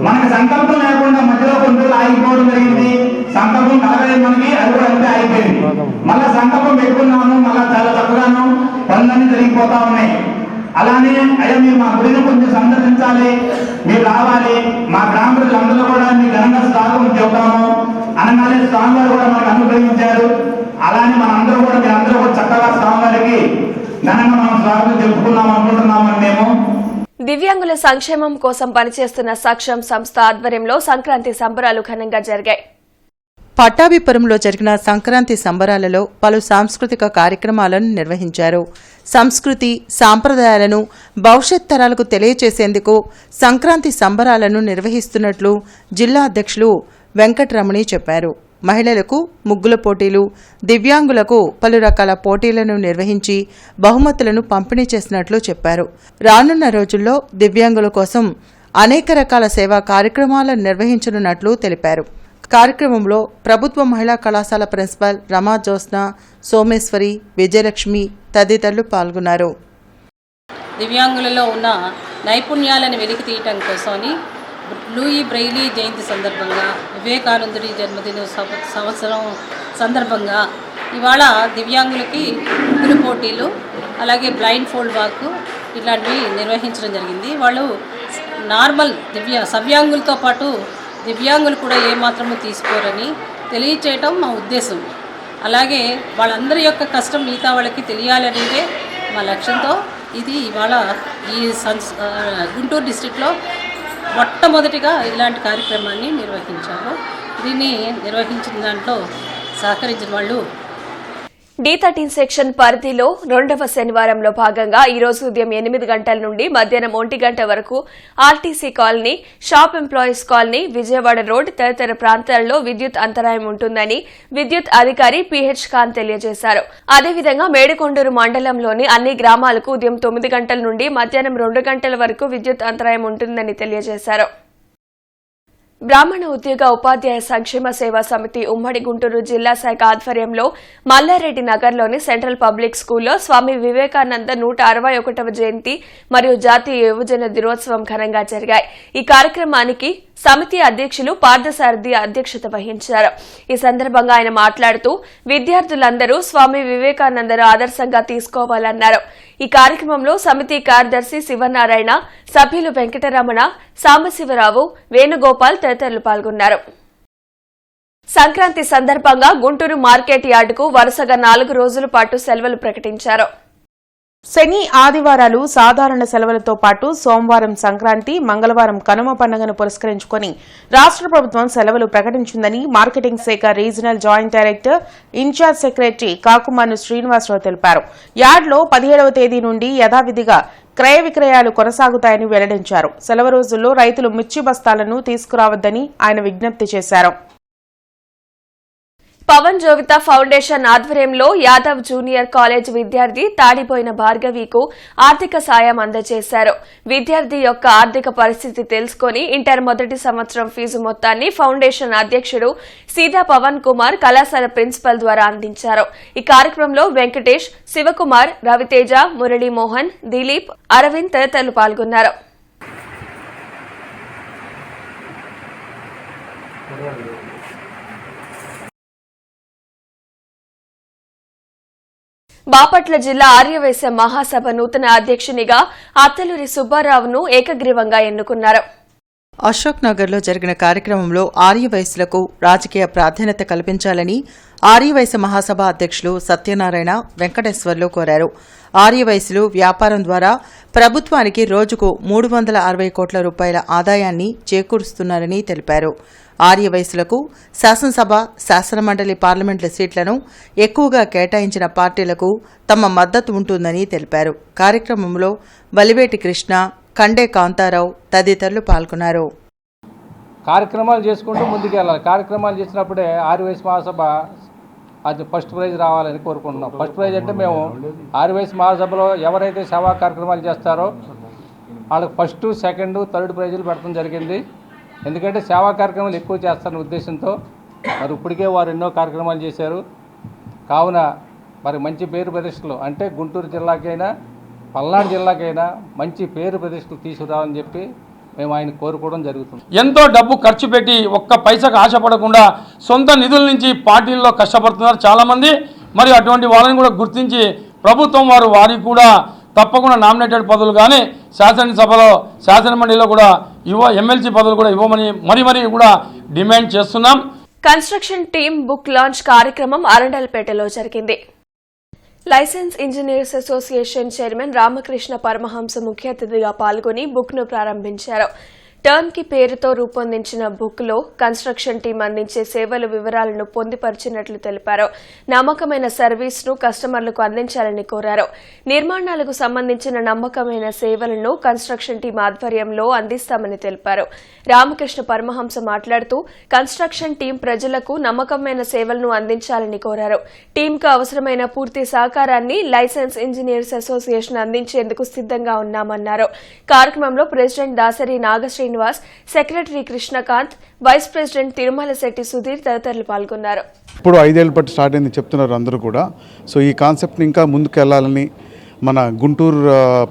S20: మనకి సంకల్పం లేకుండా మధ్యలో కొన్ని రోజులు ఆగిపోవడం జరిగింది. సంకల్పం కలగలేదు మనకి, అది కూడా అంతే ఆగిపోయింది. మళ్ళా సంకల్పం పెట్టుకున్నాము, మళ్ళా చాలా చక్కగాను పనులన్నీ జరిగిపోతా ఉన్నాయి. అలానే అయ్యా మీరు మా గుడిని కొంచెం సందర్శించాలి, మీరు రావాలి, మా గ్రామ ప్రజలందరూ కూడా మీ ఘనంగా స్వాగతం చెబుతాము అనగానే స్వామివారు కూడా మనకు అనుగ్రహించారు. అలానే మనందరూ కూడా మీరందరూ కూడా చక్కగా స్వామివారికి ఘనంగా మనం స్వాగతం చెప్పుకున్నాం అనుకుంటున్నామని మేము.
S1: దివ్యాంగుల సంక్షేమం కోసం పనిచేస్తున్న సక్షం సంస్థ ఆధ్వర్యంలో సంక్రాంతి సంబరాలు ఘనంగా జరిగాయి.
S2: పట్టాభిపురంలో జరిగిన సంక్రాంతి సంబరాలలో పలు సాంస్కృతిక కార్యక్రమాలను నిర్వహించారు. సంస్కృతి సాంప్రదాయాలను భవిష్యత్ తరాలకు తెలియచేసేందుకు సంక్రాంతి సంబరాలను నిర్వహిస్తున్నట్లు జిల్లా అధ్యక్షులు వెంకటరమణి చెప్పారు. మహిళలకు ముగ్గుల పోటీలు, దివ్యాంగులకు పలు రకాల పోటీలను నిర్వహించి బహుమతులను పంపిణీ చేసినట్లు చెప్పారు. రానున్న రోజుల్లో దివ్యాంగుల కోసం అనేక రకాల సేవా కార్యక్రమాలను నిర్వహించనున్నట్లు తెలిపారు. కార్యక్రమంలో ప్రభుత్వ మహిళా కళాశాల ప్రిన్సిపల్ రమా జ్యోత్స్న, సోమేశ్వరి, విజయలక్ష్మి తదితరులు పాల్గొన్నారు.
S21: దివ్యాంగులలో ఉన్న నైపుణ్యాలను వెలికి తీయటం కోసమని లూయి బ్రెయిలీ జయంతి సందర్భంగా, వివేకానందుడి జన్మదిన సంవత్సరం సందర్భంగా ఇవాళ దివ్యాంగులకి ముగ్గులు పోటీలు, అలాగే బ్లైండ్ ఫోల్డ్ వాక్ ఇట్లాంటివి నిర్వహించడం జరిగింది. వాళ్ళు నార్మల్ సవ్యాంగులతో పాటు దివ్యాంగులు కూడా ఏమాత్రము తీసుకోరని తెలియచేయటం మా ఉద్దేశం. అలాగే వాళ్ళందరి యొక్క కష్టం మిగతా వాళ్ళకి తెలియాలనేదే మా లక్ష్యంతో ఇది ఇవాళ ఈ గుంటూరు డిస్ట్రిక్ట్లో మొట్టమొదటిగా ఇలాంటి కార్యక్రమాన్ని నిర్వహించారు. దీన్ని నిర్వహించిన దాంట్లో సహకరించిన వాళ్ళు
S1: D13 సెక్షన్ పరిధిలో 2వ శనివారంలో భాగంగా ఈ రోజు ఉదయం 8 గంటల నుండి మధ్యాహ్నం 1 గంట వరకు RTC colony, shop employees colony, Vijayawada road తదితర ప్రాంతాల్లో విద్యుత్ అంతరాయం ఉంటుందని విద్యుత్ అధికారి PH ఖాన్ తెలియజేశారు. అదేవిధంగా మేడికొండూరు మండలంలోని అన్ని గ్రామాలకు ఉదయం 9 గంటల నుండి మధ్యాహ్నం 2 గంటల వరకు విద్యుత్ అంతరాయం ఉంటుందని తెలియజేశారు. బ్రాహ్మణ ఉద్యోగ ఉపాధ్యాయ సంక్షేమ సేవా సమితి ఉమ్మడి గుంటూరు జిల్లా శాఖ ఆధ్వర్యంలో మల్లారెడ్డి నగర్లోని సెంట్రల్ పబ్లిక్ స్కూల్లో స్వామి వివేకానంద 161వ జయంతి మరియు జాతీయ యువజన దినోత్సవం ఘనంగా జరిగాయి. ఈ కార్యక్రమానికి సమితి అధ్యక్షులు పార్థసారథి అధ్యక్షత వహించారు. ఈ సందర్భంగా ఆయన మాట్లాడుతూ విద్యార్థులందరూ స్వామి వివేకానందను ఆదర్శంగా తీసుకోవాలన్నారు. ఈ కార్యక్రమంలో సమితి కార్యదర్శి శివనారాయణ, సభ్యులు వెంకటరమణ, సాంబశివరావు, వేణుగోపాల్ తదితరులు పాల్గొన్నారు. సంక్రాంతి సందర్భంగా గుంటూరు మార్కెట్ యార్డుకు వరుసగా 4 రోజుల పాటు సెలవులు ప్రకటించారు.
S4: శని, ఆదివారాలు సాధారణ సెలవులతో పాటు సోమవారం సంక్రాంతి, మంగళవారం కనుమ పండుగను పురస్కరించుకుని రాష్ట్ర ప్రభుత్వం సెలవులు ప్రకటించిందని మార్కెటింగ్ శాఖ regional joint director, incharge secretary Kakumanu Srinivasarao తెలిపారు. యార్డ్లో 17వ తేదీ నుండి యథావిధిగా క్రయ విక్రయాలు కొనసాగుతాయని వెల్లడించారు. సెలవు రోజుల్లో రైతులు మిర్చి బస్తాలను తీసుకురావద్దని ఆయన విజ్ఞప్తి చేశారు.
S1: పవన్ జోవితా ఫౌండేషన్ ఆధ్వర్యంలో యాదవ్ జూనియర్ కాలేజ్ విద్యార్థి తాడిపోయిన భార్గవికు ఆర్థిక సాయం అందజేశారు. విద్యార్థి యొక్క ఆర్థిక పరిస్థితి తెలుసుకుని ఇంటర్ మొదటి సంవత్సరం ఫీజు మొత్తాన్ని ఫౌండేషన్ అధ్యక్షుడు సీదా పవన్ కుమార్ కళాశాల ప్రిన్సిపల్ ద్వారా అందించారు. ఈ కార్యక్రమంలో వెంకటేష్, శివకుమార్, రవితేజ, మురళీమోహన్, దిలీప్, అరవింద్ తదితరులు పాల్గొన్నారు. బాపట్ల జిల్లా ఆర్యవైశ్య మహాసభ నూతన అధ్యక్షునిగా అత్తలూరి సుబ్బారావును ఏకగ్రీవంగా ఎన్నుకున్నారు.
S2: అశోక్ నగర్లో జరిగిన కార్యక్రమంలో ఆర్యవైశ్యులకు రాజకీయ ప్రాధాన్యత కల్పించాలని ఆర్యవైశ్య మహాసభ అధ్యక్షులు సత్యనారాయణ వెంకటేశ్వర్లు కోరారు. ఆర్యవైశ్యులు వ్యాపారం ద్వారా ప్రభుత్వానికి రోజుకు 360 కోట్ల రూపాయల ఆదాయాన్ని చేకూరుస్తున్నారని తెలిపారు. ఆర్యవైశ్యులకు శాసనసభ, శాసనమండలి పార్లమెంట్ల సీట్లను ఎక్కువగా కేటాయించిన పార్టీలకు తమ మద్దతు ఉంటుందని తెలిపారు. కార్యక్రమంలో వలివేటి కృష్ణ, కండే కాంతారావు తదితరులు పాల్గొన్నారు.
S12: కార్యక్రమాలు చేసుకుంటూ ముందుకు వెళ్ళాలి. కార్యక్రమాలు చేసినప్పుడే ఆర్యవైశ్య మహాసభ అది ఫస్ట్ ప్రైజ్ రావాలని కోరుకుంటున్నాం. ఫస్ట్ ప్రైజ్ అంటే మేము ఆర్యవైశ్య మహాసభలో ఎవరైతే సేవా కార్యక్రమాలు చేస్తారో వాళ్ళకి ఫస్ట్, సెకండ్, థర్డ్ ప్రైజులు పెట్టడం జరిగింది. ఎందుకంటే సేవా కార్యక్రమాలు ఎక్కువ చేస్తారనే ఉద్దేశంతో మరి ఇప్పటికే వారు ఎన్నో కార్యక్రమాలు చేశారు. కావున మరి మంచి పేరు ప్రతిష్టలు అంటే గుంటూరు జిల్లాకైనా పల్నాడు జిల్లాకైనా మంచి పేరు ప్రతిష్టలు తీసుకురావాలని చెప్పి మేము ఆయన కోరుకోవడం జరుగుతుంది.
S11: ఎంతో డబ్బు ఖర్చు పెట్టి ఒక్క పైసకు ఆశపడకుండా సొంత నిధుల నుంచి పార్టీల్లో కష్టపడుతున్నారు చాలామంది. మరి అటువంటి వాళ్ళని కూడా గుర్తించి ప్రభుత్వం వారికి కూడా తప్పకుండా నామినేటెడ్ పదవులు కానీ శాసనసభలో, శాసనమండలిలో కూడా ఎమ్మెల్సీ పదవులు కూడా ఇవ్వమని మరీ కూడా డిమాండ్ చేస్తున్నాం.
S1: కన్స్ట్రక్షన్ టీమ్ బుక్ లాంచ్ కార్యక్రమం అరండల్పేటలో జరిగింది. Licence engineers association chairman Ramakrishna Paramahamsa ముఖ్య అతిథిగా పాల్గొని బుక్ ను ప్రారంభించారు. టర్న్కీ పేరుతో రూపొందించిన బుక్ లో కన్స్ట్రక్షన్ టీం అందించే సేవల వివరాలను పొందుపరిచినట్లు తెలిపారు. నమ్మకమైన సర్వీస్ ను కస్టమర్లకు అందించాలని కోరారు. నిర్మాణాలకు సంబంధించిన నమ్మకమైన సేవలను కన్స్ట్రక్షన్ టీం ఆధ్వర్యంలో అందిస్తామని తెలిపారు. రామకృష్ణ పరమహంస మాట్లాడుతూ కన్స్ట్రక్షన్ టీం ప్రజలకు నమ్మకమైన సేవలను అందించాలని కోరారు. టీంకు అవసరమైన పూర్తి సహకారాన్ని లైసెన్స్ ఇంజనీర్స్ అసోసియేషన్ అందించేందుకు సిద్దంగా ఉన్నామన్నారు. కార్యక్రమంలో president Dasari Nagasri secretary Krishnakanth, vice president Tirumala Setty Sudheer తదితరులు పాల్గొన్నారు.
S5: ఇప్పుడు 5 ఏళ్ల పాటు స్టార్ట్ అయింది చెప్తున్నారు అందరూ కూడా. సో ఈ కాన్సెప్ట్ని ఇంకా ముందుకు వెళ్ళాలని మన గుంటూరు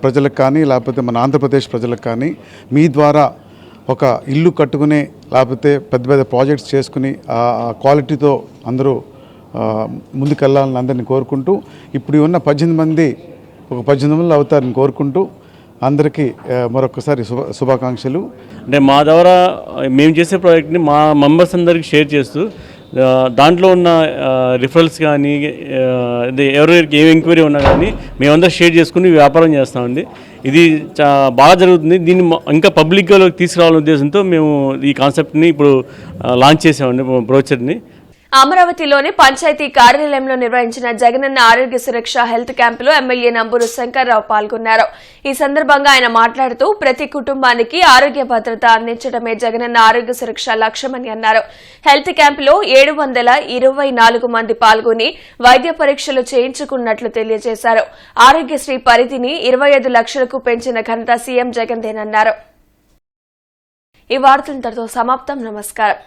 S5: ప్రజలకు కానీ లేకపోతే మన ఆంధ్రప్రదేశ్ ప్రజలకు కానీ మీ ద్వారా ఒక ఇల్లు కట్టుకునే లేకపోతే పెద్ద పెద్ద ప్రాజెక్ట్స్ చేసుకుని ఆ క్వాలిటీతో అందరూ ముందుకు వెళ్ళాలని అందరినీ కోరుకుంటూ ఇప్పుడు ఉన్న 18 మంది ఒక 18 మంది అవుతారని కోరుకుంటూ అందరికీ మరొకసారి శుభాకాంక్షలు.
S22: అంటే మా ద్వారా మేము చేసే ప్రాజెక్ట్ని మా మెంబర్స్ అందరికీ షేర్ చేస్తూ దాంట్లో ఉన్న రిఫరల్స్ కానీ ఎవరికి ఏ ఎంక్వైరీ ఉన్నా కానీ మేమందరం షేర్ చేసుకుని వ్యాపారం చేస్తామండి. ఇది బాగా జరుగుతుంది. దీన్ని ఇంకా పబ్లిక్లోకి తీసుకురావాలనే ఉద్దేశంతో మేము ఈ కాన్సెప్ట్ని ఇప్పుడు లాంచ్ చేసామండి, బ్రోచర్ని.
S1: అమరావతిలోని పంచాయతీ కార్యాలయంలో నిర్వహించిన జగనన్న ఆరోగ్య సురక్ష హెల్త్ క్యాంపులో ఎమ్మెల్యే నంబూరు శంకర్రావు పాల్గొన్నారు. ఈ సందర్భంగా ఆయన మాట్లాడుతూ ప్రతి కుటుంబానికి ఆరోగ్య భద్రత అందించడమే జగనన్న ఆరోగ్య సురక్ష లక్ష్యమని అన్నారు. హెల్త్ క్యాంపులో 724 మంది పాల్గొని వైద్య పరీక్షలు చేయించుకున్నట్లు తెలియజేశారు. ఆరోగ్యశ్రీ పరిధిని 25 లక్షలకు పెంచిన ఘనత సీఎం జగన్దేనన్నారు. ఈ వార్తలు ఇంతటితో సమాప్తం. నమస్కారం.